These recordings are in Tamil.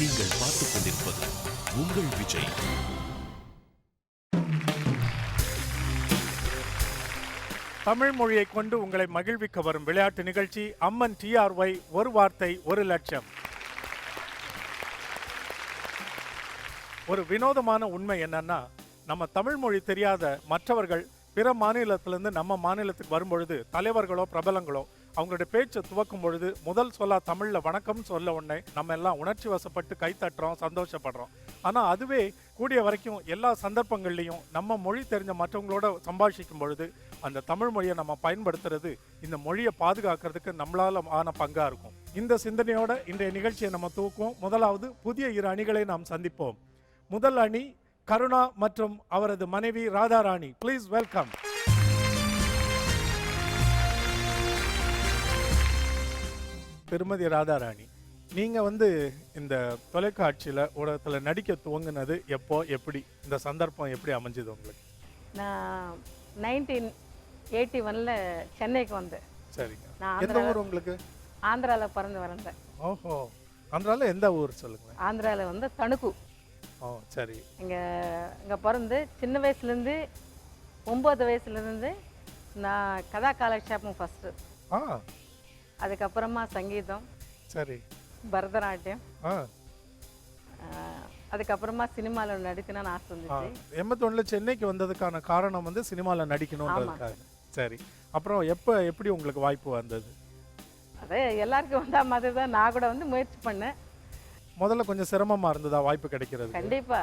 நீங்கள் பார்த்துக் கொண்டிருப்பது உங்கள் விஜய். தமிழ் மொழியை கொண்டு உங்களை மகிழ்விக்க வரும் விளையாட்டு நிகழ்ச்சி அம்மன் TRY ஒரு வார்த்தை ஒரு லட்சம். ஒரு வினோதமான உண்மை என்னன்னா, நம்ம தமிழ் மொழி தெரியாத மற்றவர்கள் பிற மாநிலத்திலிருந்து நம்ம மாநிலத்துக்கு வரும்பொழுது தலைவர்களோ பிரபலங்களோ அவங்களுடைய பேச்சை துவக்கும் பொழுது முதல் சொல்ல தமிழில் வணக்கம் சொல்ல உடனே நம்ம எல்லாம் உணர்ச்சி வசப்பட்டு கைத்தட்டுறோம், சந்தோஷப்படுறோம். ஆனால் அதுவே கூடிய வரைக்கும் எல்லா சந்தர்ப்பங்கள்லையும் நம்ம மொழி தெரிஞ்ச மற்றவங்களோட சம்பாஷிக்கும் பொழுது அந்த தமிழ் மொழியை நம்ம பயன்படுத்துறது இந்த மொழியை பாதுகாக்கிறதுக்கு நம்மளால ஆன பங்காக இருக்கும். இந்த சிந்தனையோட இன்றைய நிகழ்ச்சியை நம்ம தூக்குவோம். முதலாவது புதிய 2 அணிகளை நாம் சந்திப்போம். முதல் அணி கருணா மற்றும் அவரது மனைவி ராதாராணி. Please welcome. திருமதி ராதாராணி, நீங்க இந்த தொலைக்காட்சியில் ஊடகத்தில் நடிக்க துவங்கினது எப்போ, எப்படி, இந்த சந்தர்ப்பம் எப்படி அமைஞ்சது உங்களுக்கு? நான் 1981ல் சென்னைக்கு வந்தேன். சரிங்க. நான் எந்த ஊர் உங்களுக்கு? ஆந்திராவில் பிறந்து வளர்ந்தேன். ஓஹோ, ஆந்திராவில் எந்த ஊர் சொல்லுங்க? ஆந்திராவில் தணுக்கு. ஓ சரி. இங்கே பிறந்து சின்ன வயசுலேருந்து 9 வயசுலேருந்து நான் கதா காலக்ஷேபம் ஃபஸ்ட்டு, அதுக்கப்புறமா சங்கீதம், சரி, பரதநாட்டியம், ஆ, அதுக்கப்புறமா சினிமாவில் நடிக்கணும்னு ஆசை வந்துச்சு. 81ல் சென்னைக்கு வந்ததுக்கான காரணம் சினிமாவில் நடிக்கணுன்றதுக்காக. சரி, அப்புறம் எப்படி உங்களுக்கு வாய்ப்பு வந்தது? அதே எல்லாருக்கும் வந்தா மாதிரி தான் நான் கூட முயற்சி பண்ணேன். முதல்ல கொஞ்சம் சிரமமா இருந்ததா வாய்ப்பு கிடைக்கிறது? கண்டிப்பா,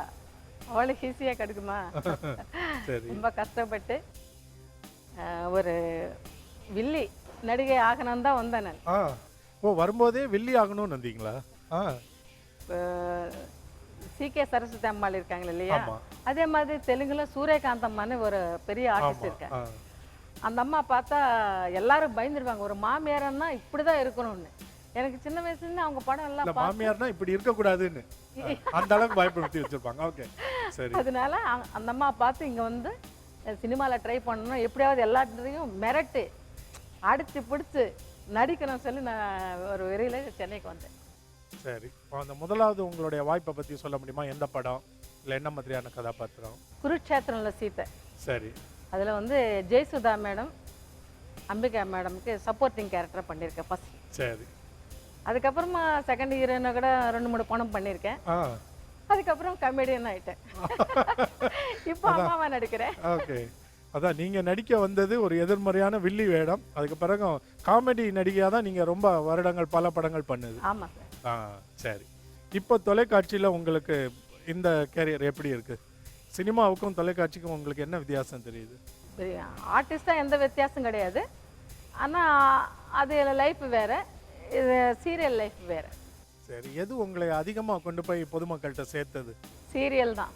அவ்வளோ ஈஸியாக கிடைக்குமா? சரி. ரொம்ப கஷ்டப்பட்டு ஒரு வில்லி நடிகை ஆகணும்னு தான் வந்தேன் நான். ஓ, வரும்போதே வில்லி ஆகணும்னு வந்தீங்களா? CK சரஸ்வதி அம்மாள் இருக்காங்க இல்லையா, அதே மாதிரி தெலுங்குல சூரியகாந்த் அம்மான்னு ஒரு பெரிய ஆர்டிஸ்ட் இருக்காங்க. அந்த அம்மா பார்த்தா எல்லாரும் பயந்துருவாங்க, ஒரு மாமியாரன்னா இப்படிதான் இருக்கணும்னு. எனக்கு சின்ன வயசுல அவங்க படம் எல்லாம் மாமியார்னா இப்படி இருக்க கூடாதுன்னு அந்த அளவுக்கு பயப்படுத்தி வச்சிருப்பாங்க. ஓகே, சரி. அதனால அந்த அம்மா பார்த்து இங்க சினிமாவில் ட்ரை பண்ணணும், எப்படியாவது எல்லாத்தையும் மிரட்டு அடிச்சு பிடிச்சு நடிக்கணும்னு சொல்லி நான் ஒரு வெறியில சென்னைக்கு வந்தேன். சரி, அந்த முதலாவது உங்களுடைய வாய்ப்பை பத்தி சொல்ல முடியுமா? எந்த படம், இல்லை என்ன மாதிரியான கதாபாத்திரம்? குருட்சேத்திரம்ல சீத்தை. சரி. அதில் ஜெயசுதா மேடம், அம்பிகா மேடமுக்கு சப்போர்ட்டிங் கேரக்டர் பண்ணியிருக்கேன் ஃபர்ஸ்ட். சரி. அதுக்கப்புறமா செகண்ட் ஹீரோயினை கூட 2-3 படம் பண்ணியிருக்கேன். அதுக்கப்புறம் கமெடியன் ஆயிட்டேன். இப்போ அம்மாவா நடிக்கிறேன். ஓகே, அதான் நீங்க நடிக்க வந்தது ஒரு எதிர்மறையான வில்லி வேடம். அதுக்கு பிறகு காமெடி நடிகையாக தான் நீங்க ரொம்ப வருடங்கள் பல படங்கள் பண்ணுது. ஆமா சார். சரி. இப்போ தொலைக்காட்சியில் உங்களுக்கு இந்த கேரியர் எப்படி இருக்கு? சினிமாவுக்கும் தொலைக்காட்சிக்கும் உங்களுக்கு என்ன வித்தியாசம் தெரியுது? ஆர்டிஸ்டா எந்த வித்தியாசம் கிடையாது. ஆனால் அது லைஃப் வேற, இது சீரியல் லைஃப் வேற. சரி, எது உங்களை அதிகமாக கொண்டு போய் பொதுமக்கள்கிட்ட சேர்த்தது? சீரியல் தான்.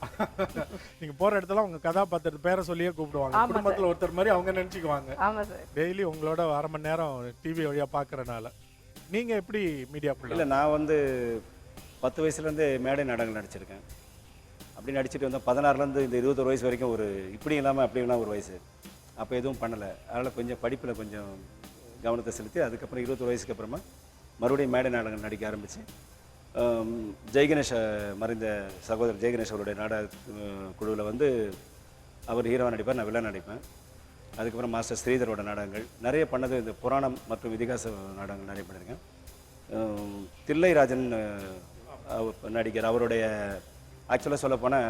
நீங்க போற இடத்துல உங்க கதாபாத்திரத்து பேரை சொல்லியே கூப்பிடுவாங்க, குடும்பத்தில் ஒருத்தர் மாதிரி அவங்க நினைச்சுக்குவாங்க. ஆமா சார். டெய்லி உங்களோட 1/2 மணி நேரம் டிவி வழியா பாக்குறனால. நீங்க எப்படி மீடியா பிள்ளை? இல்லை, நான் 10 வயசுலேருந்து மேடை நாடகங்கள் நடிச்சிருக்கேன். அப்படி நடிச்சுட்டு வந்தேன். 16லேருந்து இந்த 21 வயசு வரைக்கும் ஒரு இப்படி இல்லாமல் அப்படி இல்லாமல் ஒரு வயசு. அப்போ எதுவும் பண்ணலை. அதனால் கொஞ்சம் படிப்பில் கொஞ்சம் கவனத்தை செலுத்தி அதுக்கப்புறம் 21 வயசுக்கு அப்புறமா மறுபடியும் மேடை நாடகம் நடிக்க ஆரம்பித்து ஜெய்கணேஷ், மறைந்த சகோதரர் ஜெய்கணேஷ் அவருடைய நாடக குழுவில் அவர் ஹீரோவாக நடிப்பார், நான் வில்லன் நடிப்பேன். அதுக்கப்புறம் மாஸ்டர் ஸ்ரீதரோட நாடகங்கள் நிறைய பண்ணது. இந்த புராணம் மற்றும் இதிகாச நாடகங்கள் நிறைய பண்ணியிருக்கேன். தில்லைராஜன் நடிகர், அவருடைய ஆக்சுவலாக சொல்ல போனால்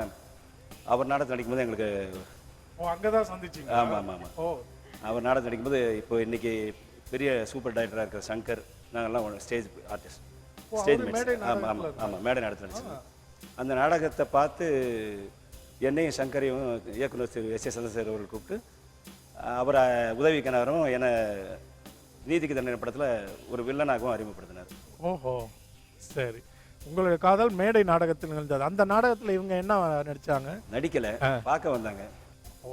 அவர் நாடகம் நடிக்கும்போது எங்களுக்கு அங்கே தான் சந்திச்சிங்க. ஆமாம் ஆமாம். அவர் நாடகம் நடிக்கும்போது இப்போ இன்றைக்கி பெரிய சூப்பர் டைரக்டராக இருக்கிற சங்கர், நாங்கள்லாம் ஸ்டேஜ் ஆர்டிஸ்ட், ஸ்டேஜ் மேட்ச். ஆமாம் ஆமாம் ஆமாம், மேடை நாடகத்தில் நடிச்சோம். அந்த நாடகத்தை பார்த்து என்னையும் சங்கரையும் இயக்குனர் திரு S.A. சந்திரசேகர் அவர்கள் கூப்பிட்டு அவரை உதவிக்கணவரும் என்னை நீதிக்கு தண்டனை படத்தில் ஒரு வில்லனாகவும் அறிமுகப்படுத்தினார். ஓஹோ, சரி. உங்களுடைய காதல் மேடை நாடகத்தில் நிகழ்ந்தது. அந்த நாடகத்தில் இவங்க என்ன நடிச்சாங்க? நடிக்கலை, பார்க்க வந்தாங்க. ஓ,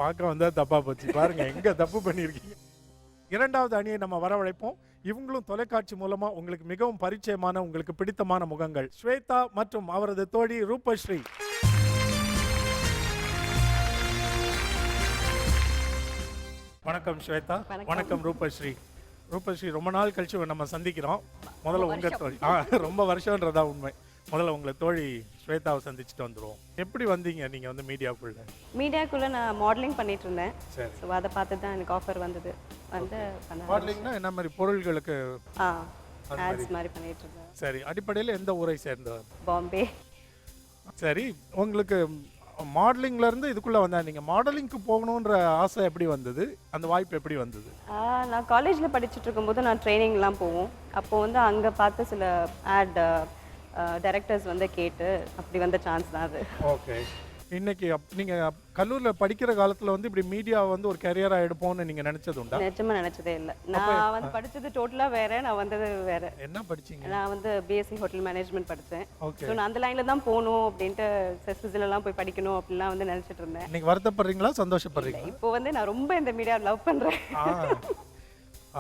பார்க்க வந்தா தப்பா போச்சு. பாருங்க எங்க தப்பு பண்ணியிருக்கீங்க. இரண்டாவது அணியை நம்ம வரவழைப்போம். இவங்களும் தொலைக்காட்சி மூலமா உங்களுக்கு மிகவும் பரிச்சயமான, உங்களுக்கு பிடித்தமான முகங்கள். ஸ்வேதா மற்றும் அவரது தோழி ரூபஸ்ரீ. வணக்கம் ஸ்வேதா. வணக்கம் ரூபஸ்ரீ. ரூபஸ்ரீ, ரொம்ப நாள் கழிச்சு நம்ம சந்திக்கிறோம். முதல்ல உங்க தோழி. ரொம்ப வருஷம்ன்றதா உண்மை. முதல்ல உங்களை தோழி ஸ்வேதாவை சந்திச்சுட்டு வந்துடுவோம். எப்படி வந்தீங்க நீங்கள் வந்து மீடியாக்குள்ள? மீடியாக்குள்ளே நான் மாடலிங் பண்ணிட்டு இருந்தேன். சரி. ஸோ அதை பார்த்து தான் எனக்கு ஆஃபர் வந்தது. வந்து மாடலிங்னா என்ன மாதிரி பொருள்களுக்கு? ஆட்ஸ் மாதிரி பண்ணிட்டு இருந்தேன். சரி, அடிப்படையில் எந்த ஊரை சேர்ந்தவர்? பாம்பே. சரி, உங்களுக்கு மாடலிங்ல இருந்து இதுக்குள்ள வந்தா நீங்க மாடலிங்க்கு போகணுன்ற ஆசை எப்படி வந்தது? அந்த வாய்ப்பு எப்படி வந்தது? நான் காலேஜில் படிச்சுட்டு இருக்கும்போது நான் ட்ரைனிங்லாம் போவோம். அப்போ வந்து அங்கே பார்த்து சில ஆட் டைரக்டர்ஸ் வந்து கேட்டு அப்படி வந்த சான்ஸ் தான் அது. ஓகே. இன்னைக்கு நீங்க கல்லூரியில படிக்கிற காலத்துல வந்து இப்படி மீடியா வந்து ஒரு கரியரா எடுப்போம்னு நீங்க நினைச்சது உண்டா? நிஜமா நினைச்சதே இல்லை. நான் வந்து படிச்சது டோட்டலா வேற, நான் வந்தது வேற. என்ன படிச்சீங்க? நான் வந்து பிஎஸ்சி ஹோட்டல் மேனேஜ்மெண்ட் படித்தேன். ஓகே. ஸோ நான் அந்த லைனில் தான் போகணும் அப்படின்ட்டு செஸ்லாம் போய் படிக்கணும் அப்படிலாம் வந்து நினச்சிட்டு இருந்தேன். நீங்க வருத்தப்படுறீங்களா சந்தோஷப்படுறீங்களா? இப்போ வந்து நான் ரொம்ப இந்த மீடியா லவ் பண்ணுறேன்.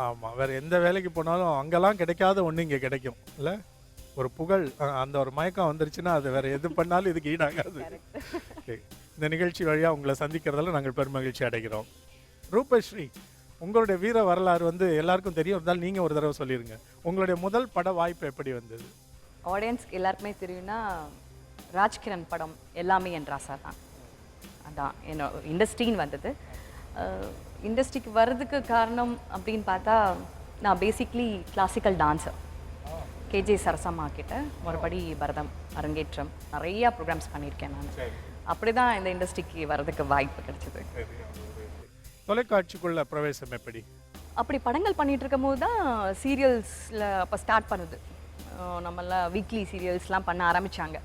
ஆமா, வேற எந்த வேலைக்கு போனாலும் அங்கெல்லாம் கிடைக்காத ஒண்ணு இங்க கிடைக்கும் இல்ல? ஒரு புகழ், அந்த ஒரு மயக்கம் வந்துருச்சுன்னா அது வேற எது பண்ணாலும் இதுக்கு ஈடாகாது. இந்த நிகழ்ச்சி வழியா உங்களை சந்திக்கிறதால நாங்கள் பெருமகிழ்ச்சி அடைகிறோம். ரூபஸ்ரீ, உங்களுடைய வீர வரலாறு வந்து எல்லாருக்கும் தெரியும், இருந்தாலும் நீங்க ஒரு தடவை சொல்லிருங்க. உங்களுடைய முதல் பட வாய்ப்பு எப்படி வந்தது? ஆடியன்ஸ்க்கு எல்லாருக்குமே தெரியும்னா ராஜ்கிரண் படம் எல்லாமே என் ராசா தான். அதான் என்னோட இண்டஸ்ட்ரின்னு வந்தது. இண்டஸ்ட்ரிக்கு வர்றதுக்கு காரணம் அப்படின்னு பார்த்தா நான் basically classical dancer. KJ Sarasamma கிட்ட மறுபடி பரதம் அரங்கேற்றம் நிறையா ப்ரோக்ராம்ஸ் பண்ணியிருக்கேன் நான். அப்படி தான் இந்த இண்டஸ்ட்ரிக்கு வர்றதுக்கு வாய்ப்பு கிடைச்சிது. தொலைக்காட்சிக்குள்ள பிரவேசம் எப்படி? அப்படி படங்கள் பண்ணிட்டு இருக்கும் போது தான் சீரியல்ஸில் அப்போ ஸ்டார்ட் பண்ணுது. நம்மளாம் வீக்லி சீரியல்ஸ்லாம் பண்ண ஆரம்பித்தாங்க.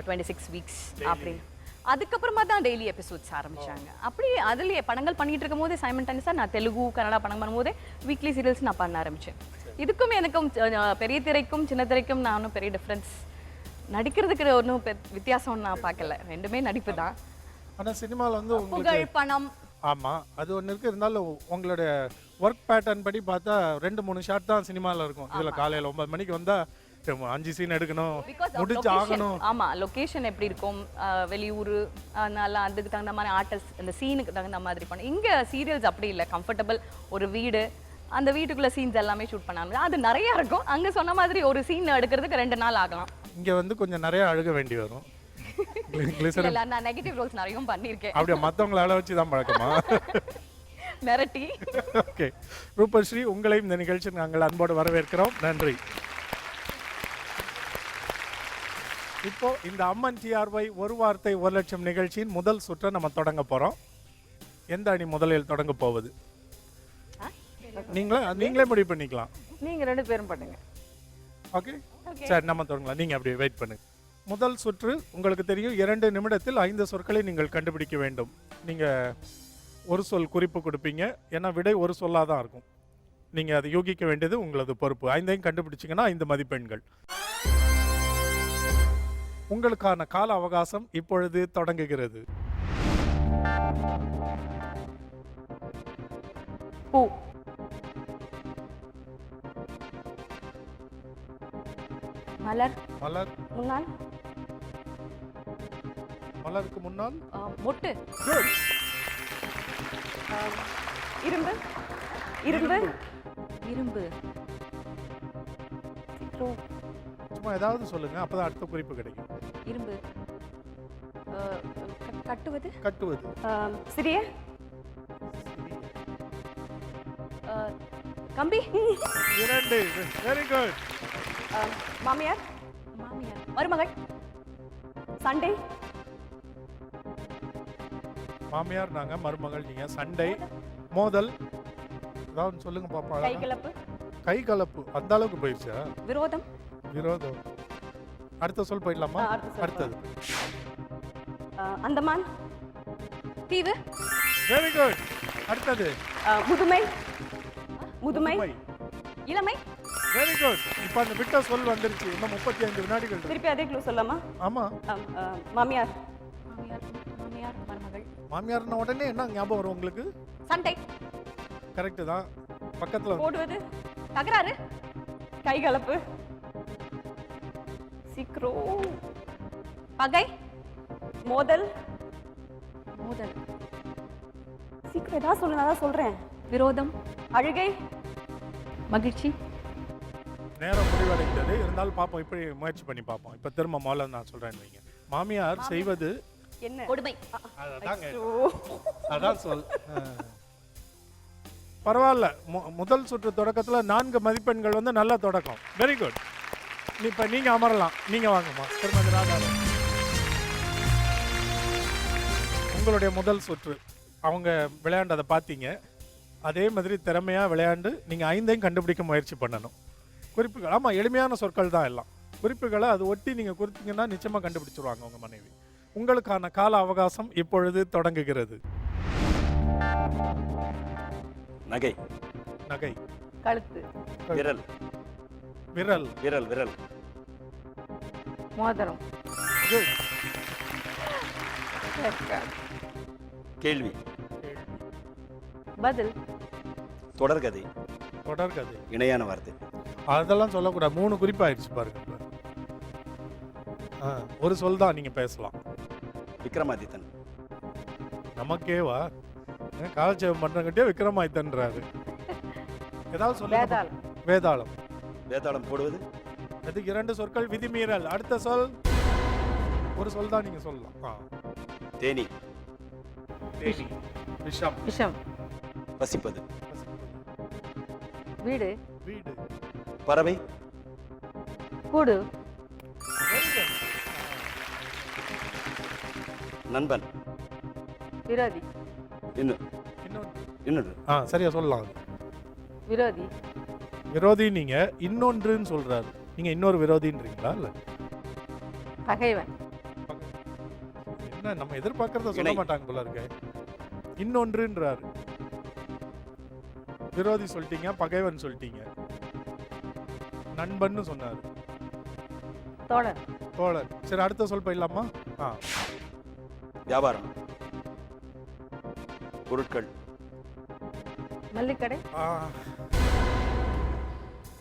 26 வீக்ஸ் அப்படின்னு. அதுக்கப்புறமா தான் டெய்லி எபிசோட்ஸ் ஆரம்பித்தாங்க. அப்படி அதுலேயே படங்கள் பண்ணிட்டு இருக்கும் போதே சைமல்டேனியஸாக நான் தெலுங்கு கன்னடா படம் பண்ணும்போதே வீக்லி சீரியல்ஸ் நான் பண்ண ஆரம்பித்தேன். இதுக்கும் எனக்கும் பெரிய திரைக்கும் சின்ன திரைக்கும் நான் ஒன்றும் பெரிய டிஃப்ரென்ஸ் நடிக்கிறதுக்கு ஒன்றும் வித்தியாசம் நான் பார்க்கல. ரெண்டுமே நடிப்பு தான். ஆனால் சினிமாவில் வந்து புகழ் பணம் ஆமாம் அது ஒன்று இருக்குது. இருந்தாலும் உங்களுடைய ஒர்க் பேட்டர்ன் படி பார்த்தா 2-3 ஷாட் தான் சினிமாவில் இருக்கும். இதில் காலையில் 9 மணிக்கு வந்தால் 5 சீன் எடுக்கணும், முடிச்சு ஆகணும். ஆமாம், லொக்கேஷன் எப்படி இருக்கும், வெளியூர், அதனால அதுக்கு தகுந்த மாதிரி ஆர்டிஸ்ட் அந்த சீனுக்கு தகுந்த மாதிரி பண்ணும். இங்கே சீரியல்ஸ் அப்படி இல்லை. கம்ஃபர்டபுள் ஒரு வீடு, அந்த வீட்டுக்குள்ள சீன்ஸ் எல்லாமே ஷூட் பண்ணாங்க. அது நிறையா இருக்கும். அங்கே சொன்ன மாதிரி ஒரு சீன் எடுக்கிறதுக்கு 2 நாள் ஆகலாம். இங்கே வந்து கொஞ்சம் நிறைய அழுக வேண்டி வரும். இல்ல, நான் நெகட்டிவ் ரோல்ஸ் நிறைய பண்ணியிருக்கேன். அப்படியே மற்றவங்களை அள வச்சு தான் பழக்கமா? மிரட்டி. ஓகே, ரூபஸ்ரீ, உங்களையும் இந்த நிகழ்ச்சி நாங்கள் அன்போடு வரவேற்கிறோம். நன்றி. இப்போ இந்த அம்மன் டிஆர்ஒய் ஒரு வார்த்தை 1 லட்சம் நிகழ்ச்சியின் முதல் சுற்றை நம்ம தொடங்க போறோம். எந்த அணி முதலில் தொடங்க போவது? நீங்களே முடிவு பண்ணிக்கலாம். நீங்க 2 பேரும் பண்ணுங்க. ஓகே, சரி, நம்ம தொடங்கலாம். நீங்க அப்படியே வெயிட் பண்ணுங்க. முதல் சுற்று உங்களுக்கு தெரியும். 2 நிமிடத்தில் 5 சொற்களை நீங்கள் கண்டுபிடிக்க வேண்டும். நீங்க ஒரு சொல் குறிப்பு கொடுப்பீங்க. ஏன்னா விடை ஒரு சொல்லாக தான் இருக்கும். நீங்க அதை யூகிக்க வேண்டியது உங்களது பொறுப்பு. 5ஐயும் கண்டுபிடிச்சிங்கன்னா 5 மதிப்பெண்கள். உங்களுக்கான கால அவகாசம் இப்பொழுது தொடங்குகிறது. பூ. மலர். மலர். முன்னாள். மலருக்கு முன்னால். மொட்டு. குட். இரும்பு. இரும்பு. இரும்பு. சும்மா ஏதாவது சொல்லுங்க, அப்பதான் அடுத்த குறிப்பு கிடைக்கும். இரும்பு. கட்டுவது. கட்டுவது. சிறிய. கம்பி. 2. Very good. மாமியார். மாமியார். மருமகள். சண்டை. மாமியார் நாங்க, மருமகள் நீங்க. சண்டை, மோதல், ஏதாவது சொல்லுங்க பாப்பா. கைகலப்பு. கை கலப்பு அந்த அளவுக்கு போயிடுச்சா? விரோதம். விரோதம். அடுத்த சொல் போயிடலாமா? அடுத்தது. அந்தமான். தீவு. Very good. அடுத்தது. முதுமை. முதுமை. இளமை. Very good. இப்போ அந்த விட்ட சொல் வந்துருச்சு. இன்னும் 35 வினாடிகள் இருக்கு. திருப்பி அதே க்ளூ சொல்லலாமா? ஆமா. மாமியார். மாமியார். மாமியார். மருமகள். மாமியார்ன உடனே என்ன ஞாபகம் வரும் உங்களுக்கு? சண்டை. கரெக்ட் தான். பக்கத்துல போடுவது. தகராறு. கைகலப்பு. சீக்கிரம். பகை. மோதல். மோதல். சீக்கிரம் ஏதாவது சொல்லுங்க, அதான் சொல்றேன். விரோதம். அழுகை. மகிழ்ச்சி. நேரம் முடிவடைந்தது. இருந்தாலும் பார்ப்போம், இப்படி முயற்சி பண்ணி பார்ப்போம். இப்போ திரும்ப முதல்ல நான் சொல்கிறேன்னு வைங்க. மாமியார் செய்வது என்ன கொடுமை. அதான் சொல். பரவாயில்ல, முதல் சுற்று தொடக்கத்தில் 4 மதிப்பெண்கள் வந்து நல்ல தொடக்கம். Very good. இப்போ நீங்கள் அமரலாம். நீங்கள் வாங்கம்மா திருமதி ராதாராணி. உங்களுடைய முதல் சுற்று அவங்க விளையாண்டதை பார்த்தீங்க. அதே மாதிரி திறமையாக விளையாண்டு நீங்கள் 5ஐயும் கண்டுபிடிக்க முயற்சி பண்ணணும். குறிப்புகள், ஆமாம், எளிமையான சொற்கள் தான் எல்லாம். குறிப்புகளை அது ஒட்டி நீங்கள் கொடுத்தீங்கன்னா நிச்சயமாக கண்டுபிடிச்சிருவாங்க உங்கள் மனைவி. உங்களுக்கான கால அவகாசம் இப்பொழுது தொடங்குகிறது. நகை, நகை, கழுத்து, விரல், விரல், விரல், விரல், மோதிரம், Good. கேள்வி, பதில், தொடர்கதை, தொடர்கதை, இணையான வார்த்தை, அதெல்லாம் சொல்லக்கூடாது. 3 குறிப்பாயிடுச்சு பாருங்க. ஒரு சொல் தான் நீங்க பேசலாம். விக்ரமாதித்தன், நமக்கேவா காலட்சேபம் பண்றங்கிட்டே விக்ரமாதித்தன்றாரு. ஏதாவது சொல்லுங்க. வேதாளம், வேதாளம், வேதாளம் போடுவது, அது 2 சொற்கள். விதிமீறல். அடுத்த சொல். ஒரு சொல் தான் நீங்க சொல்லலாம். தேனி, தேனி, விஷம், விஷம், வசிப்பது, வீடு, வீடு, பறவை, கூடு, நண்பன், விரோதி, இன்னொன்று, சரியா சொல்லலாம். அது விரோதி, விரோதி. நீங்க இன்னொன்றுன்னு சொல்றாரு. நீங்க இன்னொரு விரோதின்றீங்களா? இல்ல பகைவன், என்ன நம்ம எதிர்பார்க்கறத சொல்ல இணை. மாட்டாங்க போல இருக்கு. இன்னொன்றுன்றாரு. விரோதி சொல்லிட்டீங்க, பகைவன் சொல்லிட்டீங்க, நண்பன்னு சொன்னாரு, தோழன், தோழர். சரி, அடுத்த சொல் போயிடலாமா? வியாபாரம், பொருட்கள், மல்லிக்கடை,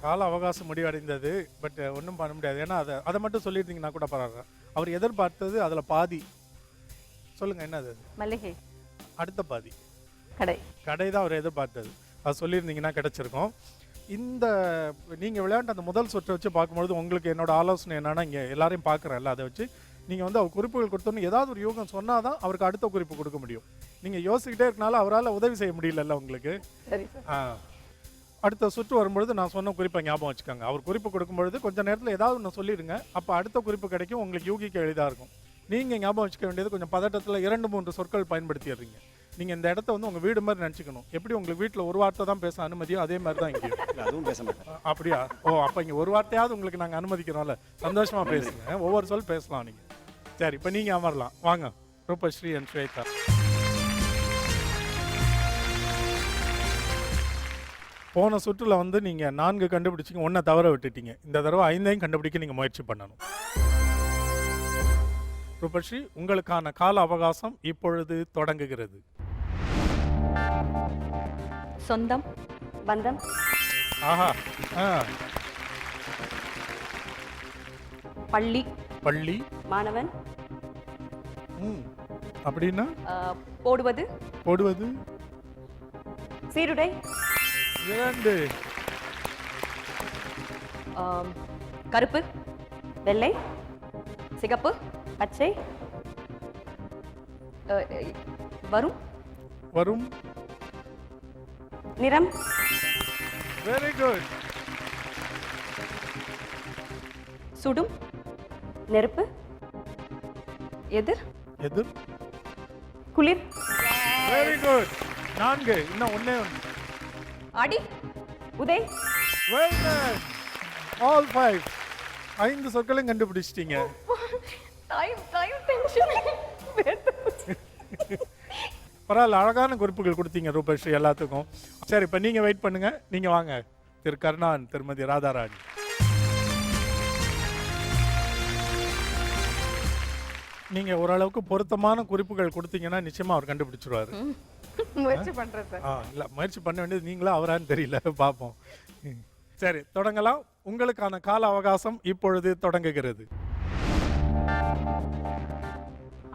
கால அவகாசம் முடிவடைந்தது. பட் ஒன்றும் பண்ண முடியாது. ஏன்னா அதை மட்டும் சொல்லியிருந்தீங்கன்னா கூட பரவாயில்ல. அவர் எதிர்பார்த்தது அதில் பாதி. சொல்லுங்க, என்னது? மல்லிகை, அடுத்த பாதி கடை, கடை தான் அவர் எதிர்பார்த்தது. அது சொல்லியிருந்தீங்கன்னா கிடைச்சிருக்கும். இந்த நீங்கள் விளையாண்ட அந்த முதல் சுற்றை வச்சு பார்க்கும்பொழுது உங்களுக்கு என்னோட ஆலோசனை என்னன்னா, இங்கே எல்லாரையும் பார்க்குறேன்ல, அதை வச்சு நீங்கள் வந்து அவர் குறிப்புகள் கொடுத்தோன்னு ஏதாவது ஒரு யோகம் சொன்னால் தான் அவருக்கு அடுத்த குறிப்பு கொடுக்க முடியும். நீங்கள் யோசிக்கிட்டே இருக்கனால அவரால் உதவி செய்ய முடியலல்ல உங்களுக்கு. சரி சார். அடுத்த சுற்று வரும்பொழுது நான் சொன்ன குறிப்பை ஞாபகம் வச்சுக்கோங்க. அவர் குறிப்பு கொடுக்கும்பொழுது கொஞ்சம் நேரத்தில் ஏதாவது ஒன்று சொல்லிடுங்க. அப்போ அடுத்த குறிப்பு கிடைக்கும், உங்களுக்கு யூகிக்க எளிதாக இருக்கும். நீங்கள் ஞாபகம் வச்சுக்க வேண்டியது கொஞ்சம் பதட்டத்தில் 2-3 சொற்கள் பயன்படுத்திடுறீங்க. நீங்கள் இந்த இடத்த வந்து உங்கள் வீடு மாதிரி நினச்சிக்கணும். எப்படி உங்களுக்கு வீட்டில் ஒரு வார்த்தை தான் பேச அனுமதியோ அதே மாதிரி தான் இங்கே. அதுவும் பேச மாட்டேன். அப்படியா? அப்போ இங்கே ஒரு வார்த்தையாவது உங்களுக்கு நாங்கள் அனுமதிக்கிறோம்ல. சந்தோஷமாக பேசுங்க. ஒவ்வொரு சொல் பேசலாம் நீங்கள். சரி, இப்போ நீங்கள் அமரலாம். வாங்க ரூபஸ்ரீ அண்ட் ஸ்வேதா. போன சுற்றில் வந்து நீங்கள் 4 கண்டுபிடிச்சிங்க, 1 தவற விட்டுட்டீங்க. இந்த தடவை 5ஐயும் கண்டுபிடிக்க நீங்கள் முயற்சி பண்ணணும். ரூபஸ்ரீ, உங்களுக்கான கால அவகாசம் இப்பொழுது தொடங்குகிறது. சொந்தம், பந்தம், ஆஹா. பள்ளி, பள்ளி, மாணவன், அப்படின்னா போடுவது, போடுவது, சீருடை, 2, கருப்பு, வெள்ளை, சிகப்பு, பச்சை, வரும், வரும், நிறம், வெரி குட், சுடும், நெருப்பு, எதிர், எதிர், குளிர், வெரி குட். 4, இன்னும் 1. அடி, உதை, Well done. All 5. 5 சொற்களையும் கண்டுபிடிச்சிட்டீங்க. பரவாயில்ல, அழகான குறிப்புகள் கொடுத்தீங்க ரூபஸ்ரீ எல்லாத்துக்கும். சரி, இப்போ நீங்கள் வெயிட் பண்ணுங்க. நீங்கள் வாங்க திரு கருணான், திருமதி ராதாராணி. நீங்கள் ஓரளவுக்கு பொருத்தமான குறிப்புகள் கொடுத்தீங்கன்னா நிச்சயமாக அவர் கண்டுபிடிச்சிருவாரு. முயற்சி பண்றேன் சார். இல்லை, முயற்சி பண்ண வேண்டியது நீங்களா அவரான்னு தெரியல. பார்ப்போம். சரி, தொடங்கலாம். உங்களுக்கான கால அவகாசம் இப்பொழுது தொடங்குகிறது.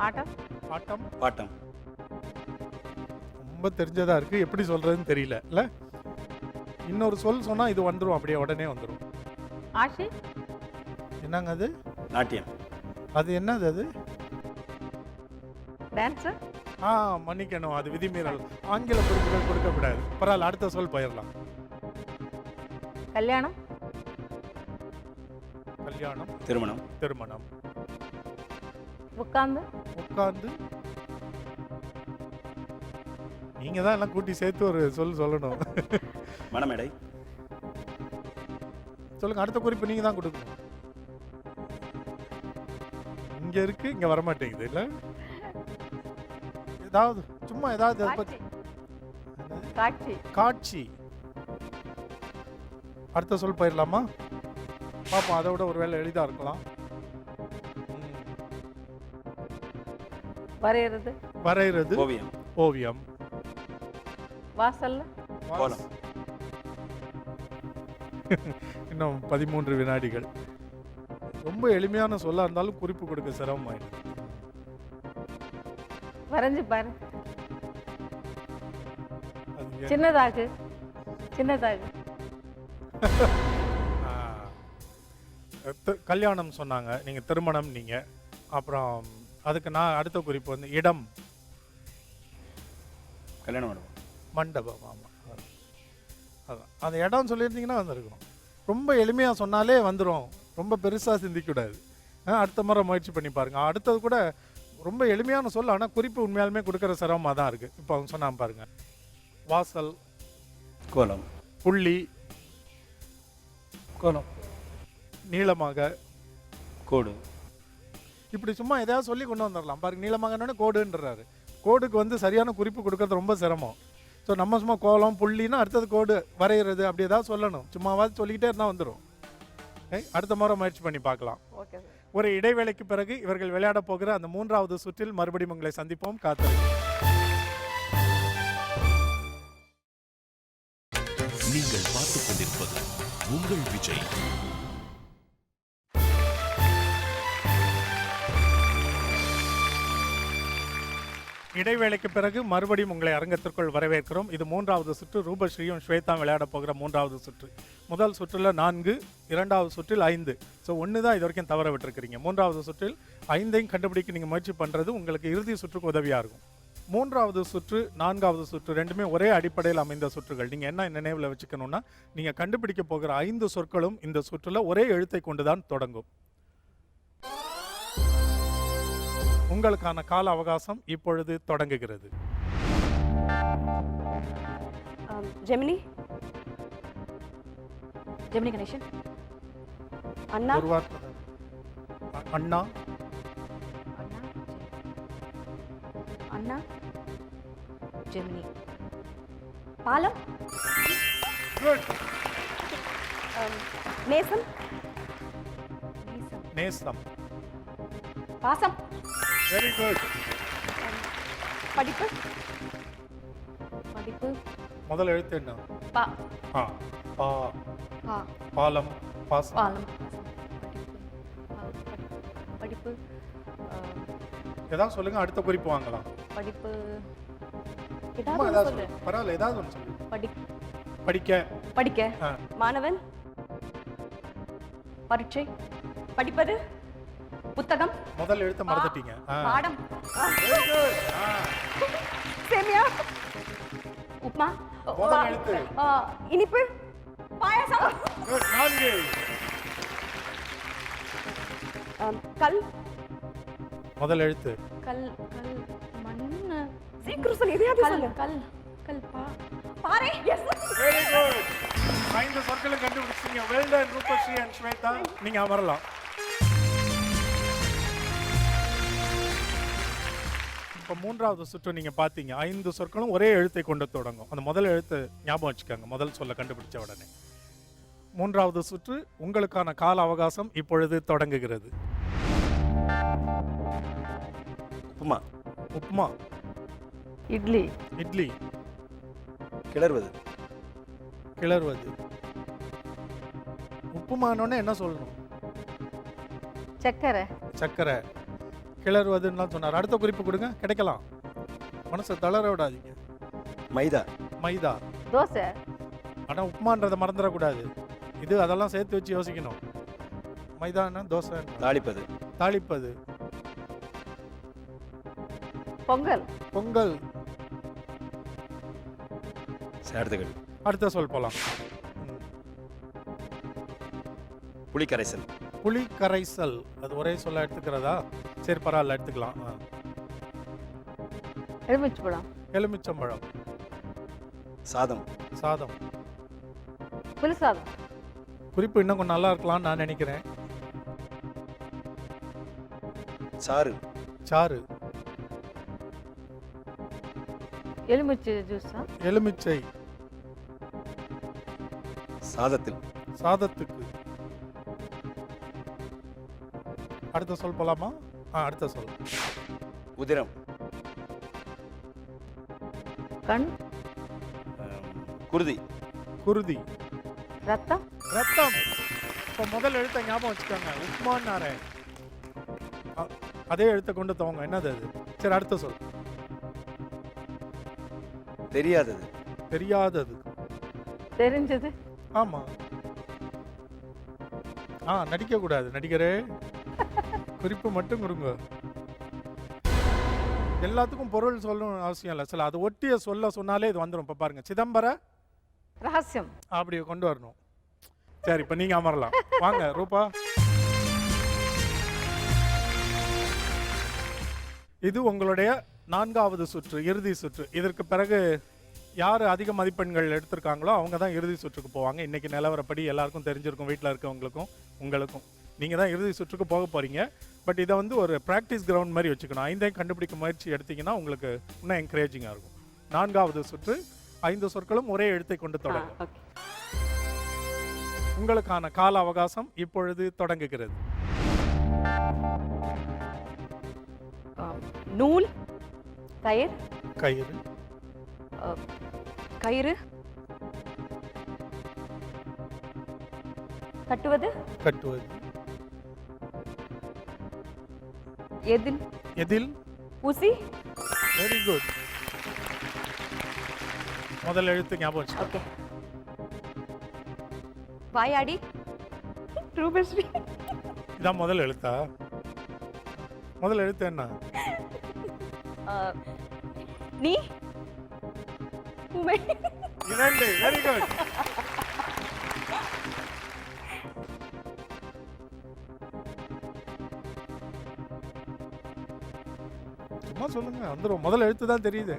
ஆட்டம், ஆட்டம், பாட்டம், ரொம்ப தெரிஞ்சதா இருக்கு, எப்படி சொல்றதுன்னு தெரியல. இல்ல இன்னொரு சொல் சொன்னா இது வந்துடும், அப்படியே உடனே வந்துடும். ஆஷி என்னங்க அது? நாட்டியம். அது என்னது அது? டான்ஸர் மன்னிக்கணும், அது விதிமீறல். ஆங்கில குறிப்புகள் கொடுக்கக்கூடாது. பரவாயில்ல, அடுத்த சொல் போயிடலாம். கல்யாணம் கல்யாணம், திருமணம். திருமணம். உட்கார்ந்து உட்கார்ந்து. நீங்க தான் எல்லாம் கூட்டி சேர்த்து ஒரு சொல் சொல்லணும். மணமேடை. சொல்லுங்க, அடுத்த குறிப்பு நீங்க தான் கொடுக்கணும். இங்க இருக்கு, இங்க வர மாட்டேங்குது இல்ல? ஏதாவது சும்மா ஏதாவது அதை பத்தி- காட்சி காட்சி காட்சி. அடுத்த சொல் போயிடலாமா? பாப்போம், அதை விட ஒருவேளை எளிதா இருக்கலாம். வரைகிறது வரைகிறது, ஓவியம். ஓவியம். வாசல்ல கோலம். இன்னும் 13 வினாடிகள். ரொம்ப எளிமையான சொல்லா இருந்தாலும் குறிப்பு கொடுக்க சிரமமாயிடுது. வரைஞ்சு பாரு. அது ஏன்? சின்னதாகு சின்னதாகு ஆ. கல்யாணம் சொன்னாங்க, நீங்க திருமணம் நீங்க. அப்புறம் அதுக்கு நான் அடுத்த குறிப்பு வந்து இடம். கல்யாண மண்டபம். மண்டபம். ஆமாம், அதான் அந்த இடம் சொல்லியிருந்தீங்கன்னா வந்துருக்கணும். ரொம்ப எளிமையாக சொன்னாலே வந்துடும், ரொம்ப பெருசாக சிந்திக்கூடாது. அடுத்த முறை முயற்சி பண்ணி பாருங்க. அடுத்தது கூட ரொம்ப எளிமையான சொல், ஆனால் குறிப்பு உண்மையாலுமே கொடுக்குற சிரமமாக தான் இருக்குது. இப்போ அவங்க சொன்னாங்க பாருங்க. வாசல், கோலம். புள்ளி, கோலம். நீளமாக, கோடு. இப்படி சும்மா எதாவது சொல்லி கொண்டு வந்துடலாம் பாருங்க. நீளமாகனோடனே கோடுன்றாரு. கோடுக்கு வந்து சரியான குறிப்பு கொடுக்கறது ரொம்ப சிரமம். ஸோ நம்ம சும்மா கோலம் புள்ளின்னா அடுத்தது கோடு வரைகிறது அப்படி ஏதாவது சொல்லணும். சும்மாவாது சொல்லிக்கிட்டே இருந்தால் வந்துடும். அடுத்த முறை முயற்சி பண்ணி பார்க்கலாம். Okay sir. ஒரு இடைவேளைக்கு பிறகு இவர்கள் விளையாட போகிற அந்த 3வது சுற்றில் மறுபடியும் உங்களை சந்திப்போம். காத்திருங்கள். நீங்கள் பார்த்துக் கொண்டிருப்பது உங்கள் விஜய். இடைவேளைக்கு பிறகு மறுபடியும் உங்களை அரங்கத்திற்குள் வரவேற்கிறோம். இது 3வது சுற்று. ரூபஸ்ரீயும் ஸ்வேதா விளையாட போகிற 3வது சுற்று. முதல் சுற்றில் 4, 2வது சுற்றில் 5. ஸோ 1 தான் இது வரைக்கும் தவற விட்டுருக்கிறீங்க. 3வது சுற்றில் 5ஐயும் கண்டுபிடிக்க நீங்கள் முயற்சி பண்ணுறது உங்களுக்கு இறுதி சுற்றுக்கு உதவியாக இருக்கும். 3வது சுற்று 4வது சுற்று ரெண்டுமே ஒரே அடிப்படையில் அமைந்த சுற்றுகள். நீங்கள் என்ன நினைவில் வச்சுக்கணும்னா, நீங்கள் கண்டுபிடிக்க போகிற 5 சொற்களும் இந்த சுற்றில் ஒரே எழுத்தை கொண்டு தான் தொடங்கும். உங்களுக்கான கால அவகாசம் இப்பொழுது தொடங்குகிறது. ஜெமினி. ஜெமினி கணேசன். அண்ணா. ஒரு வார்த்தை. அண்ணா. அண்ணா ஜெமினி. பாலம். நேசம். நேசம். பாசம். Very good. படிப்பு. படிப்பு. முதல் எழுத்து என்ன? பா. ஆ. பா. பா. பாலம். பாசம். பாலம். படிப்பு. ஏதாவது சொல்லுங்க, அடுத்த குறிப்பு வாங்கலாம். படிப்பு. சும்மா ஏதாவது சொல்லுங்க. பரவாயில்ல, ஏதாவது ஒன்று சொல்லுங்க. படிக்க. படிக்க. மாணவன். பரீட்சை. படிப்பது. புத்தகம். முதல் எழுத்தை மறந்துட்டீங்க. பாடம். Very good. சேமியா. உப்மா. முதல் எழுத்து. இனிப்பு. பாயாசம். குட். 4. கல். முதல் எழுத்து. கல். கல். மண்ணு. சீக்கிரம் சொல்லு, எதையாவது கல். சொல்லு. கல். கல். பாறை. எஸ். Very good. 5 சொற்களை கண்டுபிடிச்சீங்க. Well done Rupashree and Swetha. நீங்க அமரலாம். இப்போ 3வது சுற்று நீங்க பார்த்தீங்க. 5 சொற்களும் ஒரே எழுத்தை கொண்டு தொடங்கும். அந்த முதல் எழுத்து ஞாபகம் வச்சுக்கோங்க, முதல் சொல்ல கண்டுபிடிச்ச உடனே. 3வது சுற்று உங்களுக்கான கால அவகாசம் இப்பொழுது தொடங்குகிறது. உப்புமா. உப்மா. இட்லி. இட்லி. கிளறுவது. கிளறுவது. உப்புமானோடனே என்ன சொல்லணும்? சக்கரை. சக்கரை. கிளறுவதுன்னு சொன்னார். அடுத்த குறிப்பு கொடுங்க, கிடைக்கலாம். மனசை தளர விடாதீங்க. மைதா. மைதா. தோசை. ஆனால் உப்புமான்றதை மறந்துடக்கூடாது. இது அதெல்லாம் சேர்த்து வச்சு யோசிக்கணும். மைதானா தோசை தாளிப்பது. தாளிப்பது. பொங்கல். பொங்கல். சேர்த்துகள். அடுத்த சொல் போலாம். புளிக்கரைசல். புளி கரைசல். அது ஒரே சொல்ல எடுத்துக்கிறதா? சரி பரவாயில்ல எடுத்துக்கலாம். எலுமிச்சம்பழம். எலுமிச்சம்பழம். சாதம். சாதம். புளி சாதம். குறிப்பு இன்னும் கொஞ்சம் நல்லா இருக்கலாம்னு நான் நினைக்கிறேன். சாறு. சாறு. எலுமிச்சை ஜூஸா? எலுமிச்சை. சாதத்தில். சாதத்துக்கு. அடுத்த சொல் போலாமா? அடுத்த சொல். உதிரம். கண். குருதி. குருதி. ரத்தம். ரத்தம். இப்போ முதல் எழுத்தை ஞாபகம் வச்சுக்கோங்க. உப்மான்னாரே அதே எழுத்தை கொண்டு தவங்க. என்னது அது? சரி அடுத்த சொல். தெரியாதது. தெரியாதது. தெரிஞ்சது. ஆமா. நடிக்க கூடாது. நடிகரே குறிப்பு மட்டும் கொடுங்க. எல்லாத்துக்கும் பொருள் சொல்லணும் அவசியம் இல்லை. சில அது ஒட்டிய சொல்ல சொன்னாலே இது வந்துடும். இப்போ பாருங்க, சிதம்பர ரகசியம். அப்படி கொண்டு வரணும். சரி இப்போ நீங்க அமரலாம். வாங்க ரூபா. இது உங்களுடைய 4வது சுற்று, இறுதி சுற்று. இதற்கு பிறகு யார் அதிக மதிப்பெண்கள் எடுத்திருக்காங்களோ அவங்க தான் இறுதி சுற்றுக்கு போவாங்க. இன்னைக்கு நிலவரப்படி எல்லாருக்கும் தெரிஞ்சிருக்கும், வீட்டில் இருக்கவங்களுக்கும் உங்களுக்கும். நீங்கள் தான் இறுதி சுற்றுக்கு போக போகிறீங்க. பட் இதை வந்து ஒரு ப்ராக்டிஸ் கிரவுண்ட் மாதிரி வச்சுக்கணும். 5ஐயும் கண்டுபிடிக்க முயற்சி எடுத்தீங்கன்னா உங்களுக்கு இன்னும் என்கரேஜிங்காக இருக்கும். 4வது சுற்று, 5 சொற்களும் ஒரே எழுத்தை கொண்டு தொடங்கும். உங்களுக்கான கால அவகாசம் இப்பொழுது தொடங்குகிறது. நூல். கயிறு. கயிறு. கயிறு. கட்டுவது. கட்டுவது. எதில். எதில். ஊசி. Very good. முதல் எழுத்து ஞாபகம் வச்சுக்கோ. ஓகே. வாயாடி. ரூபஸ்ரீ. இதான் முதல் எழுத்தா? முதல் எழுத்து என்ன? நீ. உமை. 2. Very good. சும்மா சொல்லுங்க, வந்துரும். முதல் எழுத்து தான் தெரியுது.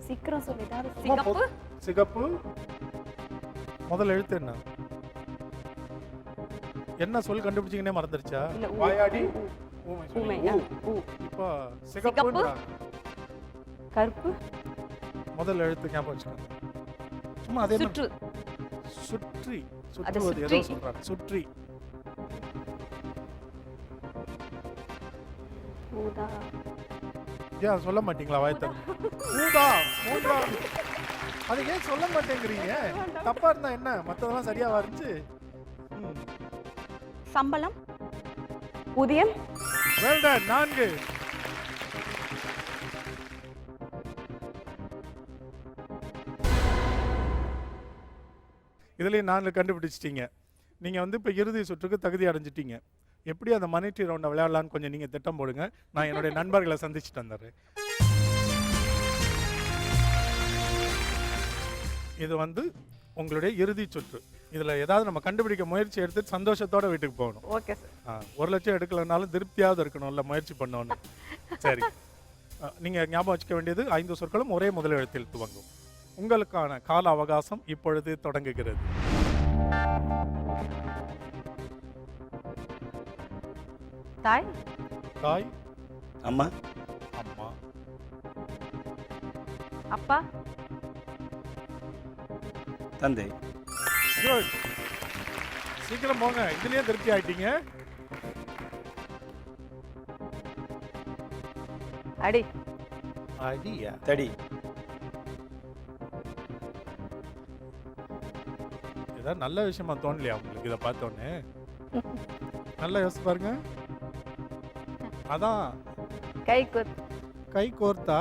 சீக்கிரம் சொல்லிட்டாரு. சிகப்பு. சிகப்பு. முதல் எழுத்து என்ன? என்ன சொல் கண்டுபிடிச்சீங்கன்னே மறந்துருச்சா? வாயாடி. ஊமை. இப்போ சிகப்பு. கருப்பு. முதல் எழுத்து ஞாபகம் வச்சுக்கோங்க. சும்மா அதே சுற்று. சுற்றி. அது சுற்றுவது ஏதோ சுற்றி. சொல்றாங்க. சுற்றி. ஊதா. ஏன் சொல்ல மாட்டீங்களா? வாய்த்த ஊதா. மூன்றாவது. அது ஏன் சொல்ல மாட்டேங்கிறீங்க? தப்பா இருந்தா என்ன? மற்றதெல்லாம் சரியா வந்துச்சு. சம்பளம். ஊதியம். Well done. 4. இதுலேயும் 4 கண்டுபிடிச்சிட்டீங்க. நீங்கள் வந்து இப்போ இறுதி சுற்றுக்கு தகுதி அடைஞ்சிட்டீங்க. எப்படி அந்த மணி ட்ரீ ரவுண்டை விளையாடலான்னு கொஞ்சம் நீங்கள் திட்டம் போடுங்க. நான் என்னுடைய நண்பர்களை சந்திச்சுட்டு வந்துடுறேன். இது வந்து உங்களுடைய இறுதி சுற்று. இதில் ஏதாவது நம்ம கண்டுபிடிக்க முயற்சி எடுத்து சந்தோஷத்தோட வீட்டுக்கு போகணும். Okay sir. 1 லட்சம் எடுக்கலனாலும் திருப்தியாவது இருக்கணும்ல முயற்சி பண்ணோன்னு. சரி, நீங்கள் ஞாபகம் வச்சுக்க வேண்டியது 5 சொற்களும் ஒரே முதல் எழுத்தில் துவங்கும். உங்களுக்கான கால அவகாசம் இப்பொழுது தொடங்குகிறது. தாய். தாய். அம்மா. அம்மா. அப்பா. தந்தை. குட். சீக்கிரம் போங்க, இதுலயே திருப்தி ஆயிட்டீங்க. அடி. அடியா? தடி. ஏதாவது நல்ல விஷயமா தோணலையா உங்களுக்கு இதை பார்த்தோன்னே? நல்லா யோசிச்சு பாருங்க. அதான் கை கோர்த்து. கை கோர்த்தா?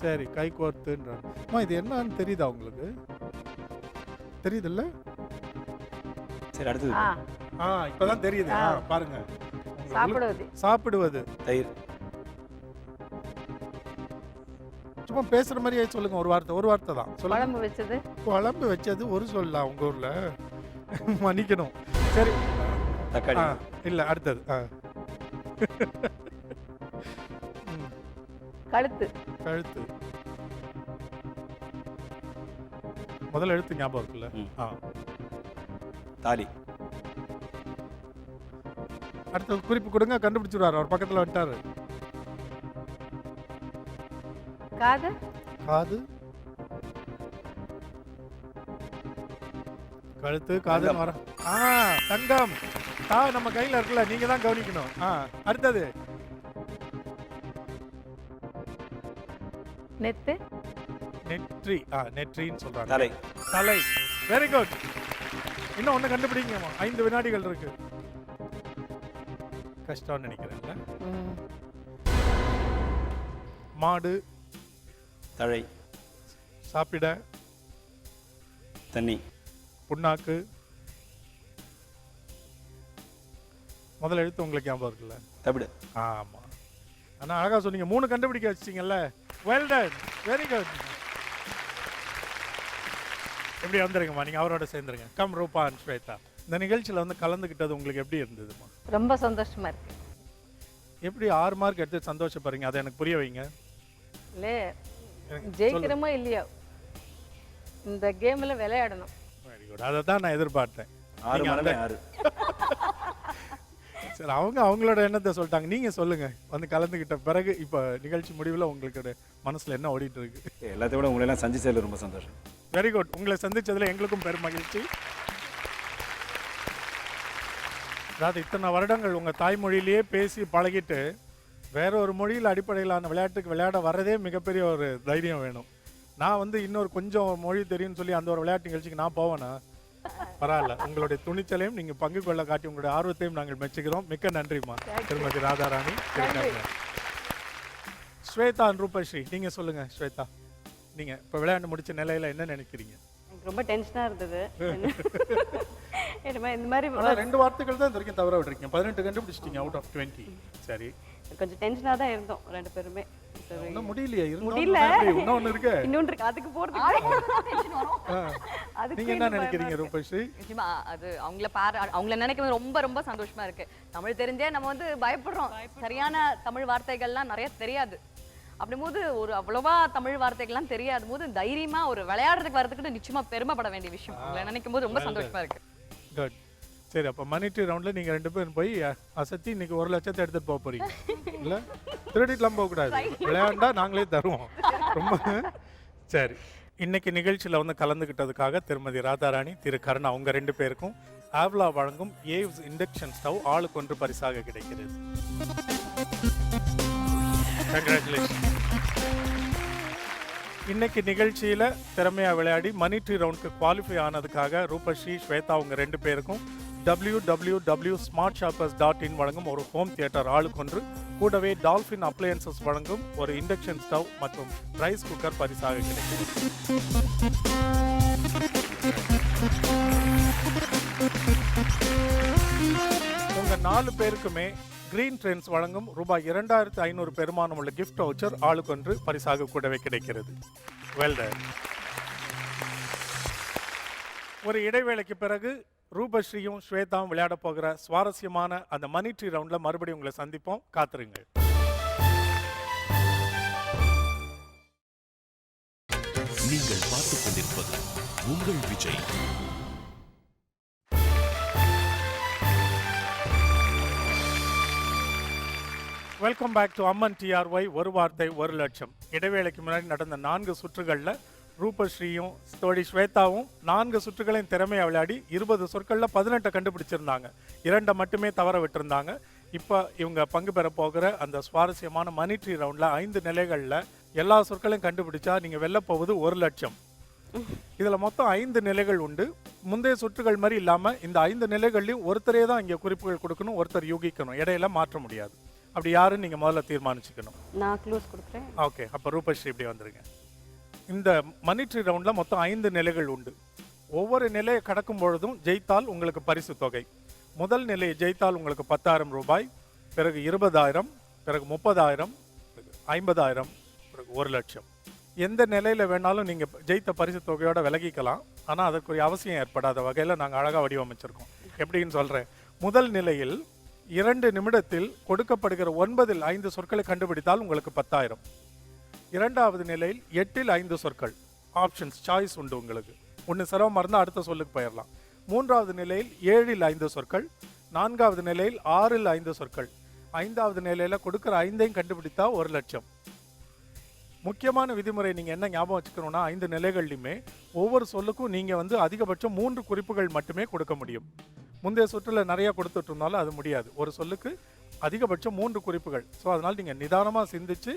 சரி, கை கோர்த்துன்றாங்க. இது என்னன்னு தெரியுதா உங்களுக்கு? தெரியுதுல்ல? சரி அடுத்தது ஆ இப்பதான் தெரியுது. பாருங்க. சாப்பிடுவது. சாப்பிடுவது. தயிர். சும்மா பேசுற மாதிரியே சொல்லுங்க. ஒரு வார்த்தை தான் சொல்லுங்க. குழம்பு வச்சது. குழம்பு வச்சது ஒரு சொல்லலாம் உங்க ஊர்ல. மன்னிக்கணும். சரி. தக்காளி. இல்ல அடுத்தது. கழுத்து. கழுத்து. முதல்ல எழுத்து ஞாபகம் இருக்குல்ல? தாலி. அடுத்த குறிப்பு கொடுங்க, கண்டுபிடிச்சிருவாரு. அவர் பக்கத்துல வந்துட்டாரு. காது. காது. கழுத்து காது வர. தங்கம். நம்ம கையில இருக்குல்ல, நீங்க தான் கவனிக்கணும். அடுத்தது. நெத்து. நெற்றி. நெற்றின்னு சொல்றாங்க. தலை. தலை. Very good. இன்னும் ஒண்ணு கண்டுபிடிங்கம்மா. 5 வினாடிகள் இருக்கு. கஷ்டம்னு நினைக்கிறேன்ல. மாடு. தழை. சாப்பிட. தண்ணி. புண்ணாக்கு. முதல்ல எழுத்து உங்களுக்கு ஞாபகம் இருக்குல்ல? தவிடு. ஆமா. ஆனா அழகா சொன்னீங்க. 3 கண்டுபிடிக்க வச்சிட்டீங்கல்ல. Well done. Very good. எப்படி வந்துருங்கம்மா, நீங்க அவரோட சேர்ந்துருங்க. Come Rupa and Swetha. இந்த நிகழ்ச்சியில வந்து கலந்துக்கிட்டது உங்களுக்கு எப்படி இருந்ததுமா? ரொம்ப சந்தோஷமா இருக்கு. எப்படி 6 மார்க் எடுத்து சந்தோஷப்படுறீங்க? அதை எனக்கு புரிய வைங்க. இல்லே, ஜெயிக்கிறோமோ இல்லையோ இந்த கேம்ல விளையாடணும். Very good. அதை தான் நான் எதிர்பார்த்தேன். 6 மடங்கு 6. சரி, அவங்களோட எண்ணத்தை சொல்லிட்டாங்க. நீங்க சொல்லுங்க. வந்து கலந்துக்கிட்ட பிறகு இப்ப நிகழ்ச்சி முடிவில் உங்களுக்கு மனசுல என்ன ஓடிட்டு இருக்கு? எல்லாத்தையும் விட உங்களை எல்லாம் சந்திச்சதுல ரொம்ப சந்தோஷம். Very good. உங்களை சந்திச்சதுல எங்களுக்கும் பெரும் மகிழ்ச்சி. அதாவது இத்தனை வருடங்கள் உங்க தாய்மொழியிலேயே பேசி பழகிட்டு வேற ஒரு மொழியில் அடிப்படையிலான விளையாட்டுக்கு விளையாட வர்றதே மிகப்பெரிய ஒரு தைரியம் வேணும். நான் வந்து இன்னொரு கொஞ்சம் மொழி தெரியும்னு சொல்லி அந்த ஒரு விளையாட்டு நிகழ்ச்சிக்கு நான் போவேனா? பரவாயில்ல. உங்களுடைய துணிச்சலையும் நீங்க பங்கு கொள்ள காட்டி உங்களுடைய ஆர்வத்தையும் நாங்கள் மெச்சுக்கிறோம். மிக்க நன்றிம்மா திருமதி ராதாராணி. ஸ்வேதா ரூபஸ்ரீ, நீங்க சொல்லுங்க. ஸ்வேதா, நீங்க இப்ப விளையாண்டு முடிச்ச நிலையில என்ன நினைக்கிறீங்க? எனக்கு ரொம்ப டென்ஷனாக இருந்தது. இந்த மாதிரி 2 வார்த்தைகள் தான் வரைக்கும் தவற விட்டுருக்கீங்க. 18 கண்டுபிடிச்சிட்டீங்க அவுட் ஆஃப் 20. சரி, கொஞ்சம் டென்ஷனாக தான் இருந்தோம் 2 பேருமே. இன்னும் முடியலையே. முடியல. இன்னொன்னு இருக்கு. இன்னொன்று இருக்கு, அதுக்கு போறது. நீங்க என்ன நினைக்கிறீங்க ரூபஸ்ரீ? நிச்சயமா அது அவங்கள நினைக்கும் ரொம்ப ரொம்ப சந்தோஷமா இருக்கு. தமிழ் தெரிஞ்சே நம்ம வந்து பயப்படுறோம். சரியான தமிழ் வார்த்தைகள்லாம் நிறைய தெரியாது. அப்படிங்கும்போது ஒரு அவ்வளவா தமிழ் வார்த்தைகள்லாம் தெரியாத போது தைரியமா ஒரு விளையாடுறதுக்கு வரதுக்கு நிச்சயமா பெருமைப்பட வேண்டிய விஷயம். உங்களை நினைக்கும் போது ரொம்ப சந்தோஷமா இருக்கு. குட். சரி, அப்ப மணிட்டி ரவுண்ட்ல நீங்க 2 பேரும் போய் அசத்தி இன்னைக்கு 1 லட்சத்தை எடுத்துட்டு போக போறீங்க. இல்ல திருடிட்டுலாம் போக கூடாது. விளையாண்டா நாங்களே தருவோம். ரொம்ப சரி. இன்னைக்கு நிகழ்ச்சியில வந்து கலந்துகிட்டதுக்காக திருமதி ராதாராணி, திரு கருணா அவங்க 2 பேருக்கும் ஆவ்லா வழங்கும் ஏவ்ஸ் இண்டக்ஷன் ஸ்டவ் ஆளுக்கு 1 பரிசாக கிடைக்கிறது. கங்க்ராச்சுலேஷன். இன்னைக்கு நிகழ்ச்சியில திறமையா விளையாடி மணிட்ரி ரவுண்டுக்கு குவாலிஃபை ஆனதுக்காக ரூபஸ்ரீ, ஸ்வேதா அவங்க 2 பேருக்கும் www.smartshoppers.in வழங்கும் ஒரு ஹோம் தியேட்டர் ஆளுக்கு 1, கூடவே டால்ஃபின் அப்ளையன்சஸ் வழங்கும் ஒரு இண்டக்ஷன் ஸ்டவ் மற்றும் ரைஸ் குக்கர் பரிசாக கிடைக்கும். உங்க 4 பேருக்குமே கிரீன் ட்ரெண்ட்ஸ் வழங்கும் ரூபாய் 2500 பெருமானம் உள்ள கிஃப்ட் வவுச்சர் ஆளுக்கு 1 பரிசாக கூடவே கிடைக்கிறது. Well done. ஒரு இடைவேளைக்கு பிறகு ரூபஸ்ரீயும் ஸ்வேதாவும் விளையாட போகிற சுவாரஸ்யமான அந்த மணிட்ரி ரவுண்ட்ல மறுபடியும் உங்களை சந்திப்போம். காத்துருங்க. நீங்கள் பார்த்துக் கொண்டிருப்பது உங்கள் Vijay. Welcome back to Amman டிஆர்ஒய் ஒரு வார்த்தை 1 லட்சம். இடைவேளைக்கு முன்னாடி நடந்த 4 சுற்றுகள்ல ரூபஸ்ரீயும் தோழி ஸ்வேதாவும் 4 சுற்றுகளையும் திறமையா விளையாடி 20 சொற்கள்ல 18 கண்டுபிடிச்சிருந்தாங்க. 2 மட்டுமே தவற விட்டுருந்தாங்க. இப்போ இவங்க பங்கு பெற போகிற அந்த சுவாரஸ்யமான மணிட்ரி ரவுண்ட்ல 5 நிலைகள்ல எல்லா சொற்களையும் கண்டுபிடிச்சா நீங்க வெல்ல போவது 1 லட்சம். இதுல மொத்தம் 5 நிலைகள் உண்டு. முந்தைய சுற்றுகள் மாதிரி இல்லாம இந்த 5 நிலைகள்லயும் ஒருத்தரே தான் இங்க குறிப்புகள் கொடுக்கணும், ஒருத்தர் யூகிக்கணும். இடையில மாற்ற முடியாது. அப்படி யாருன்னு நீங்க முதல்ல தீர்மானிச்சுக்கணும். நான் க்ளூஸ் கொடுக்குறேன். ஓகே, அப்ப ரூபஸ்ரீ இப்படி வந்துருங்க. இந்த மணிட்ரி ரவுண்ட்ல மொத்தம் 5 நிலைகள் உண்டு. ஒவ்வொரு நிலையை கடக்கும் பொழுதும் ஜெயித்தால் உங்களுக்கு பரிசு தொகை. முதல் நிலையை ஜெயித்தால் உங்களுக்கு 10,000 ரூபாய், பிறகு 20,000, பிறகு 30,000, பிறகு 50,000, பிறகு 1,00,000. எந்த நிலையில் வேணாலும் நீங்கள் ஜெயித்த பரிசு தொகையோட விலகிக்கலாம். ஆனால் அதற்குரிய அவசியம் ஏற்படாத வகையில் நாங்கள் அழகாக வடிவமைச்சிருக்கோம். எப்படின்னு சொல்கிறேன். முதல் நிலையில் 2 நிமிடத்தில் கொடுக்கப்படுகிற 9இல் 5 சொற்களை கண்டுபிடித்தால் உங்களுக்கு 10,000. இரண்டாவது நிலையில் 8இல் 5 சொற்கள், ஆப்ஷன்ஸ் சாய்ஸ் உண்டு உங்களுக்கு. ஒன்று சிரமமாக இருந்தால் அடுத்த சொல்லுக்கு போயிடலாம். மூன்றாவது நிலையில் 7இல் 5 சொற்கள், நான்காவது நிலையில் 6இல் 5 சொற்கள், ஐந்தாவது நிலையில் கொடுக்குற 5ஐயும் கண்டுபிடித்தா 1,00,000. முக்கியமான விதிமுறை நீங்கள் என்ன ஞாபகம் வச்சுக்கணும்னா, 5 நிலைகள்லையுமே ஒவ்வொரு சொல்லுக்கும் நீங்கள் அதிகபட்சம் 3 குறிப்புகள் மட்டுமே கொடுக்க முடியும். முந்தைய சுற்றில் நிறைய கொடுத்துட்டு இருந்தாலும் அது முடியாது. ஒரு சொல்லுக்கு அதிகபட்சம் 3 குறிப்புகள். ஸோ அதனால் நீங்கள் நிதானமாக சிந்திச்சு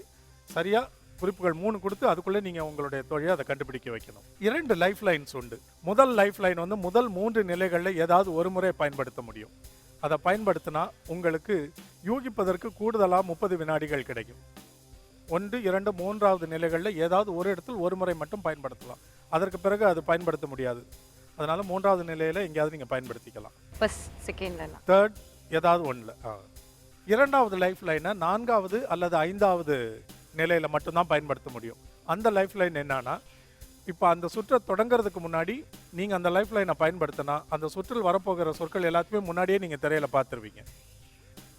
சரியாக குறிப்புகள் 3 கொடுத்து அதுக்குள்ளே நீங்கள் உங்களுடைய தொழிலை அதை கண்டுபிடிக்க வைக்கணும். 2 லைஃப் லைன்ஸ் உண்டு. முதல் லைஃப் லைன் முதல் 3 நிலைகளில் ஏதாவது ஒரு முறை பயன்படுத்த முடியும். அதை பயன்படுத்தினா உங்களுக்கு யூகிப்பதற்கு கூடுதலாக 30 வினாடிகள் கிடைக்கும். 1, 2, 3வது நிலைகளில் ஏதாவது ஒரு இடத்தில் ஒரு முறை மட்டும் பயன்படுத்தலாம். அதற்கு பிறகு அது பயன்படுத்த முடியாது. அதனால 3வது நிலையில் எங்கேயாவது நீங்கள் பயன்படுத்திக்கலாம். ஃபர்ஸ்ட் செகண்ட்ல தேர்ட் ஏதாவது ஒன்றில். 2வது லைஃப் லைனை 4வது அல்லது 5வது நிலையில் மட்டும்தான் பயன்படுத்த முடியும். அந்த லைஃப் லைன் என்னன்னா, இப்போ அந்த சுற்றை தொடங்கிறதுக்கு முன்னாடி நீங்கள் அந்த லைஃப் லைனை பயன்படுத்தினா அந்த சுற்றில் வரப்போகிற சொற்கள் எல்லாத்தையுமே முன்னாடியே நீங்கள் திரையில் பார்த்துருவீங்க.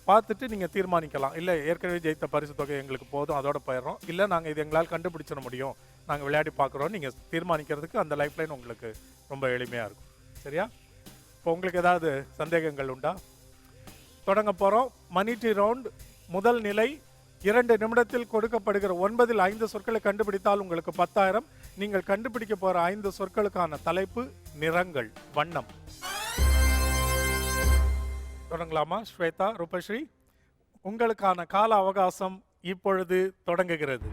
பார்த்துட்டு நீங்கள் தீர்மானிக்கலாம். இல்லை ஏற்கனவே ஜெயித்த பரிசு தொகை எங்களுக்கு போதும், அதோட போயிடுறோம், இல்லை நாங்கள் இது எங்களால் கண்டுபிடிச்சிட முடியும், நாங்கள் விளையாடி பார்க்குறோம், நீங்கள் தீர்மானிக்கிறதுக்கு அந்த லைஃப் லைன் உங்களுக்கு ரொம்ப எளிமையாக இருக்கும். சரியா? இப்போ உங்களுக்கு ஏதாவது சந்தேகங்கள் உண்டா? தொடங்க போகிறோம். மணி ட்ரீ ரவுண்ட். முதல் நிலை 2 நிமிடத்தில் கொடுக்கப்படுகிற 9இல் 5 சொற்களை கண்டுபிடித்தால் உங்களுக்கு 10,000. நீங்கள் கண்டுபிடிக்க போகிற 5 சொற்களுக்கான தலைப்பு நிறங்கள், வண்ணம். தொடங்கலாமா? ஸ்வேதா, ரூபஸ்ரீ, உங்களுக்கான கால அவகாசம் இப்பொழுது தொடங்குகிறது.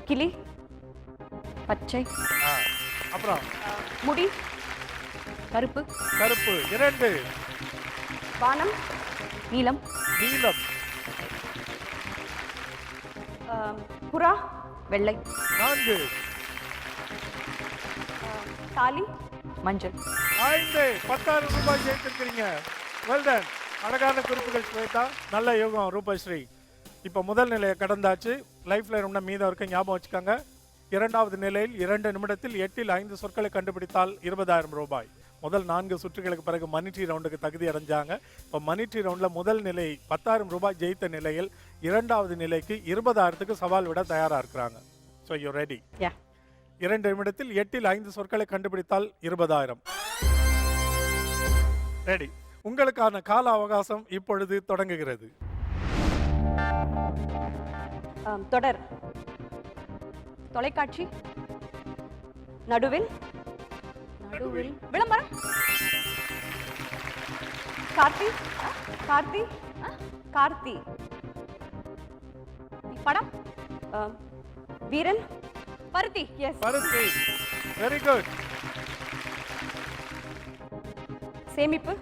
கிளி, பச்சை, அப்புறம் முடி, கருப்பு, கருப்பு. 2, வானம், நீலம், நீலம். புறா, வெள்ளை, 4, தாலி, மஞ்சள். 5. 10,000 ரூபாய் ஜெயித்திருக்கிறீங்க. Well done. அழகான குறிப்புகள் ஸ்வேதா. நல்ல யோகம் ரூபஸ்ரீ. இப்போ முதல் நிலையை கடந்தாச்சு. லைஃப் லைன் ஒன்று மீதம் இருக்க ஞாபகம் வச்சுக்கோங்க. 2வது நிலையில் 2 நிமிடத்தில் 8இல் 5 சொற்களை கண்டுபிடித்தால் 20,000 ரூபாய். முதல் 4 சுற்றுகளுக்கு பிறகு மணி ட்ரீ ரவுண்டுக்கு தகுதி அடைஞ்சாங்க. இப்போ மணி ட்ரீ ரவுண்டில் முதல் நிலை 10,000 ரூபாய் ஜெயித்த நிலையில் 2வது நிலைக்கு 20,000க்கு சவால் விட தயாராக இருக்கிறாங்க. So you ready? 2 நிமிடத்தில் 8இல் 5 சொற்களை கண்டுபிடித்தால் 20,000. ரெடி. உங்களுக்கான கால அவகாசம் இப்பொழுது தொடங்குகிறது. தொடர், தொலைக்காட்சி, நடுவில், நடுவில், விளம்பரம், கார்த்தி, கார்த்தி, கார்த்தி, படம், வீரன், பருத்தி. எஸ், பருத்தி. Very good. சேமிப்பு,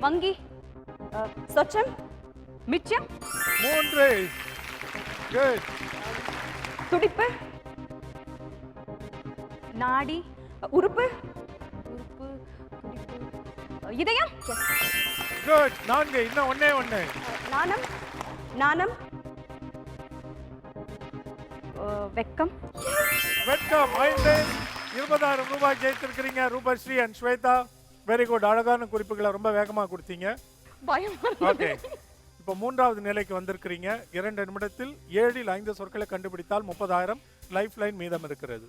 வங்கி, சொச்சம், மிச்சம், 3. குட். துடிப்பு, நாடி, உறுப்பு, உறுப்பு, துடிப்பு, இதயம். குட். 4. இன்னும் ஒண்ணே. நாணம், நாணம், வெக்கம், வெட்கம். 5. 20,000 ரூபாய் ஜெயித்திருக்கிறீங்க Rupashree and Swetha. Very good. அழகான குறிப்புகளை ரொம்ப வேகமாக கொடுத்தீங்க. பயம். ஓகே. இப்போ 3வது நிலைக்கு வந்திருக்கிறீங்க. 2 நிமிடத்தில் 7இல் 5 சொற்களை கண்டுபிடித்தால் 30,000. லைஃப் லைன் மீதம் இருக்கிறது.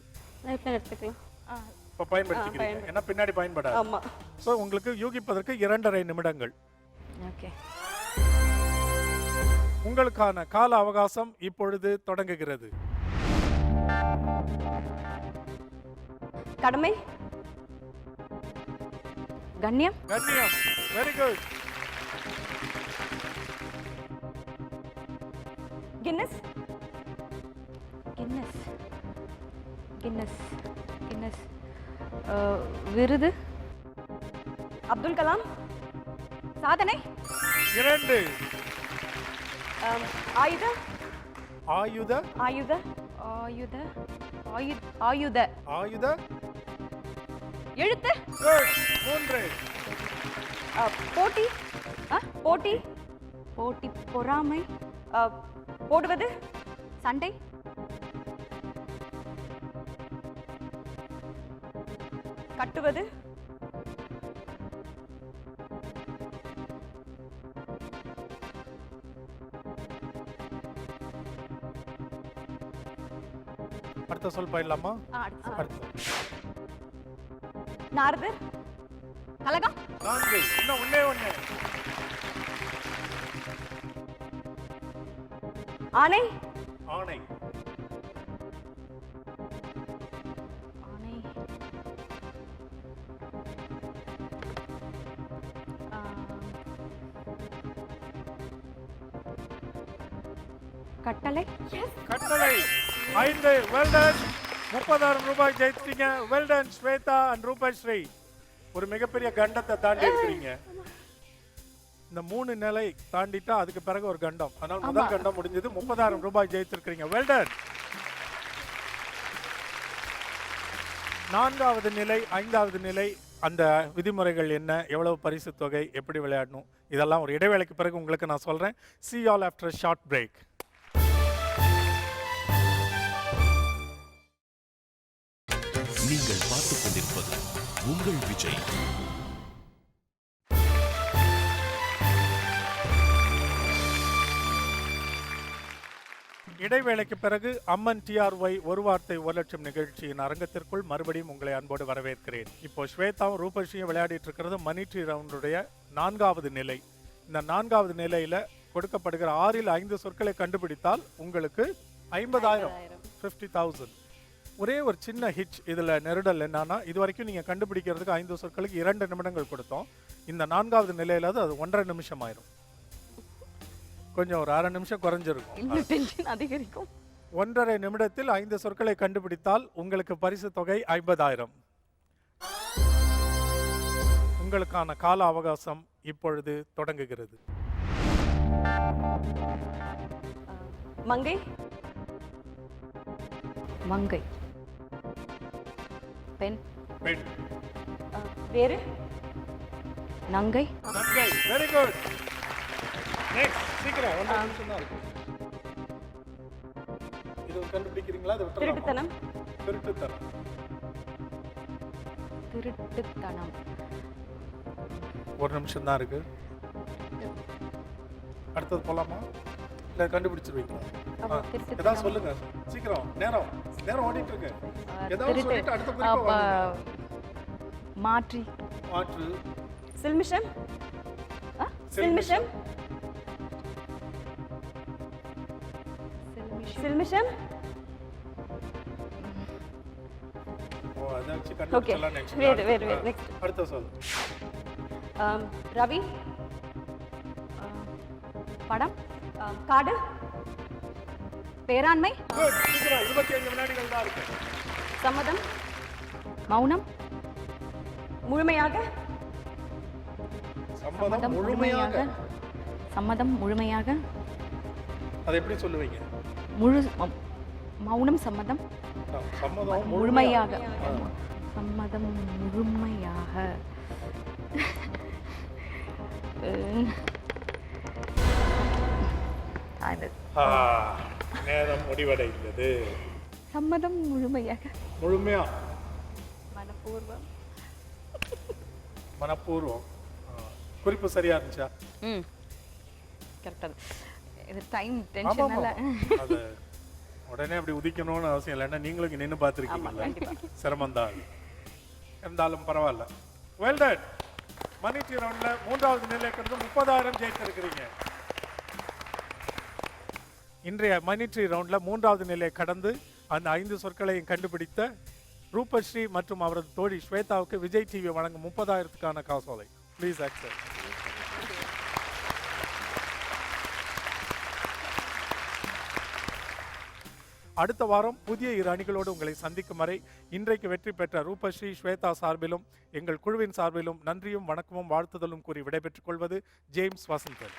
எடுத்துக்கலாம். இப்போ பயன்படுத்திக்கிறீங்க. ஏன்னா பின்னாடி பயன்படாது. ஆமா. ஸோ உங்களுக்கு யூகிப்பதற்கு 2.5 நிமிடங்கள். ஓகே. உங்களுக்கான கால அவகாசம் இப்பொழுது தொடங்குகிறது. கடமை, கண்ணியம், கண்ணியம். Very good. Guinness, Guinness, Guinness, Guinness, விருது, அப்துல் கலாம், சாதனை, 2. ஆயுத, ஆயுத, ஆயுத, ஆயுத ஆயுத ஆயுத. எழுத்து. Good. 3. போட்டி. போட்டி. போட்டி. பொறாமை. போடுவது. சண்டை. கட்டுவது. அடுத்த சொல் போயிடலாமா? அடுத்து. நாரதர். கலகம். 4. இன்னும் ஒண்ணே ஒண்ணு. ஆணை. ஆணை. ஆணை. கட்டளை. கட்டளை. 5. Well done. 30,000 ரூபாய் ஜெயிச்சிட்டீங்க. Well done Shweta and Roopasri. ஒரு மிகப்பெரிய கண்டத்தை தாண்டி இருக்கிறீங்க. இந்த 3 நிலை தாண்டிட்டா அதுக்கு பிறகு ஒரு கண்டம். அதனால முதல் கண்டம் முடிஞ்சது. 30,000 ரூபாய் ஜெயிச்சிருக்கீங்க. Well done. 4வது நிலை, 5வது நிலை, அந்த விதிமுறைகள் என்ன, எவ்வளவு பரிசு தொகை, எப்படி விளையாடணும், இதெல்லாம் ஒரு இடைவேளைக்கு பிறகு உங்களுக்கு நான் சொல்றேன். See you all after a short break. நீங்கள் பார்த்துக் கொண்டிருப்பது உங்கள் விஜய். இடைவேளைக்கு பிறகு அம்மன் டிஆர்ஒய் ஒரு வார்த்தை 1 லட்சம் நிகழ்ச்சியின் அரங்கத்திற்குள் மறுபடியும் உங்களை அன்போடு வரவேற்கிறேன். இப்போ ஸ்வேதாவும் ரூபஸ்ரீயும் விளையாடிட்டு இருக்கிறது மணி ட்ரீ ரவுண்டுடைய 4வது நிலை. இந்த 4வது நிலையில கொடுக்கப்படுகிற 6ல் 5 சொற்களை கண்டுபிடித்தால் உங்களுக்கு 50,000 50,000. ஒரே ஒரு சின்ன ஹிட்ச் இதில் நெருடல் என்னன்னா, இது வரைக்கும் நீங்கள் கண்டுபிடிக்கிறதுக்கு 5 சொற்களுக்கு 2 நிமிடங்கள் கொடுத்தோம். இந்த 4வது நிலையில அது 1.5 நிமிஷம் ஆயிரும். கொஞ்சம் ஒரு 1/2 நிமிஷம் குறைஞ்சிருக்கும். இன்னும் டென்ஷன் அதிகரிக்கும். 1.5 நிமிடத்தில் 5 சொற்களை கண்டுபிடித்தால் உங்களுக்கு பரிசு தொகை 50,000. உங்களுக்கான கால அவகாசம் இப்பொழுது தொடங்குகிறது. மங்கை. மங்கை. பெண். பெண். வேறு. நங்கை. நங்கை. Very good. நெக்ஸ்ட் சீக்கிரம் 1 நிமிஷம் தான் இருக்கு. இது கண்டுபிடிக்கிறீங்களா? அது விட்டுறலாமா? திருட்டுத்தனம். திருட்டுத்தனம். திருட்டுத்தனம். 1 நிமிஷம் தான் இருக்கு. அடுத்தது போலாமா? இல்ல கண்டுபிடிச்சிருவீங்களா? ஏதாவது சொல்லுங்க சீக்கிரம். நேரம் ஓடிட்டு இருக்கு. ஏதாவது சொல்லிட்டு அடுத்த குறிப்பு வாங்க. மாற்றி. மாற்று. சில்மிஷம். சில்மிஷம். சில்மிஷம். ஓ அதாச்சு கண்டுபிடிச்சலாம். நெக்ஸ்ட் வேறு நெக்ஸ்ட். அடுத்த சொல். ரவி. படம். காடு. பேராண்மை. குட். சீக்கிரம் 25 வினாடிகள் தான் இருக்கு. சம்மதம். மௌனம். முழுமையாக. சம்மதம் முழுமையாக. சம்மதம் முழுமையாக. அதை எப்படி சொல்லுவீங்க? மௌனம் சம்மதம். சம்மதம் முழுமையாக. சம்மதம் முழுமையாக. நேரம் முடிவடைந்தது. சம்மதம் முழுமையாக. முழுமையா. மனப்பூர்வம். மனப்பூர்வம். குறிப்பு சரியா இருந்துச்சா? கரெக்டா. இது டைம் டென்ஷனால அது உடனே அப்படி உதிக்கணும்னு அவசியம் இல்லை. நீங்களும் இங்க நின்று பார்த்துருக்கீங்களா? சிரமம் தான். இருந்தாலும் பரவாயில்ல. Well done. மணி ட்ரீ ரவுண்ட்ல 3வது நிலைக்கு 30,000 ஜெயிச்சிருக்கிறீங்க. இன்றைய மணி ட்ரீ ரவுண்ட்ல 3வது நிலையை கடந்து அந்த 5 சொற்களையும் கண்டுபிடித்த ரூபஸ்ரீ மற்றும் அவரது தோழி ஸ்வேதாவுக்கு விஜய் டிவி வழங்கும் 30,000க்கான காசோலை. Please accept. அடுத்த வாரம் புதிய 2 அணிகளோடு உங்களை சந்திக்கும் வரை இன்றைக்கு வெற்றி பெற்ற ரூபஸ்ரீ ஸ்வேதா சார்பிலும் எங்கள் குழுவின் சார்பிலும் நன்றியும் வணக்கமும் வாழ்த்துதலும் கூறி விடைபெற்றுக் கொள்வது ஜேம்ஸ் வசந்தன்.